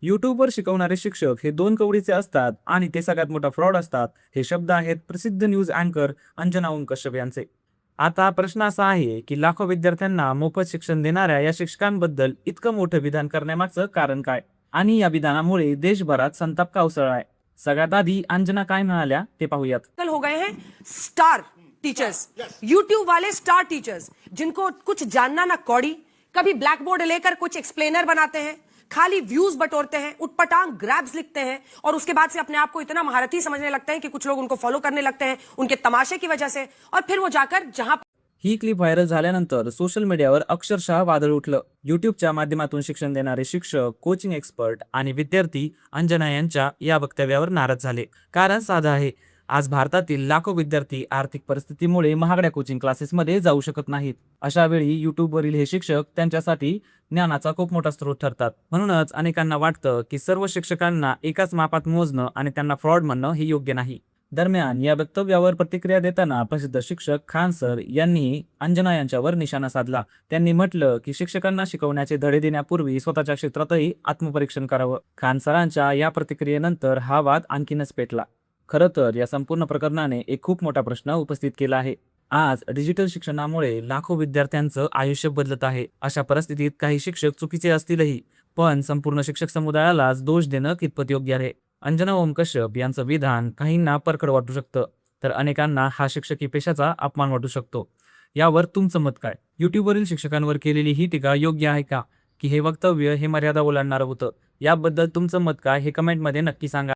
युट्यूबवर शिकवणारे शिक्षक हे दोन कवडीचे असतात आणि ते सगळ्यात मोठा फ्रॉड असतात. हे शब्द आहेत प्रसिद्ध न्यूज अँकर अंजना ओम कश्यप यांचे. आता प्रश्न असा आहे की लाखो विद्यार्थ्यांना मोफत शिक्षण देणाऱ्या या शिक्षकांबद्दल इतकं मोठं विधान करण्यामागचं कारण काय, आणि या विधानामुळे देशभरात संताप का उसळलाय? सगळ्यात आधी अंजना काय म्हणाल्या ते पाहूयात. हो गए हैं स्टार टीचर्स, यूट्यूब वाले स्टार टीचर्स जिनको कुछ जानना ना कौड़ी, कभी ब्लैक बोर्ड लेकर कुछ एक्सप्लेनर बनाते हैं, खाली व्यूज बटोरते हैं, उटपटांग ग्रैब्स लिखते हैं और उसके बाद से अपने आप को इतना महारथी समझने लगते हैं कि कुछ लोग उनको फॉलो करने लगते हैं उनके तमाशे की वजह से, और फिर वो जाकर जहां ही क्लिप व्हायरल झाल्यानंतर सोशल मीडियावर अक्षरशः वादळ उठलं. युट्यूबच्या माध्यमातून शिक्षण देणारे शिक्षक, कोचिंग एक्सपर्ट आणि विद्यार्थी अंजना यांच्या या वक्तव्यावर नाराज झाले. कारण साधं आहे, आज भारतातील लाखो विद्यार्थी आर्थिक परिस्थितीमुळे महागड्या कोचिंग क्लासेसमध्ये जाऊ शकत नाहीत. अशा वेळी युट्यूबवरील हे शिक्षक त्यांच्यासाठी ज्ञानाचा खूप मोठा स्रोत ठरतात. म्हणूनच अनेकांना वाटतं की सर्व शिक्षकांना एकाच मापात मोजणं आणि त्यांना फ्रॉड म्हणणं हे योग्य नाही. दरम्यान या वक्तव्यावर प्रतिक्रिया देताना प्रसिद्ध शिक्षक खान सर यांनी अंजना यांच्यावर निशाणा साधला. त्यांनी म्हटलं की शिक्षकांना शिकवण्याचे धडे देण्यापूर्वी स्वतःच्या क्षेत्रातही आत्मपरीक्षण करावं. खान सरांच्या या प्रतिक्रियेनंतर हा वाद आणखीनच पेटला. खरं तर या संपूर्ण प्रकरणाने एक खूप मोठा प्रश्न उपस्थित केला आहे. आज डिजिटल शिक्षणामुळे लाखो विद्यार्थ्यांचं आयुष्य बदलत आहे. अशा परिस्थितीत काही शिक्षक चुकीचे असतीलही, पण संपूर्ण शिक्षक समुदायालाच दोष देणं कितपत योग्य आहे? अंजना ओम कश्यप यांचं विधान काहींना परखड वाटू शकतं, तर अनेकांना हा शिक्षकी पेशाचा अपमान वाटू शकतो. यावर तुमचं मत काय? युट्यूबवरील शिक्षकांवर केलेली ही टीका योग्य आहे का, की हे वक्तव्य हे मर्यादा ओलांडणारं होतं? याबद्दल तुमचं मत काय हे कमेंटमध्ये नक्की सांगा.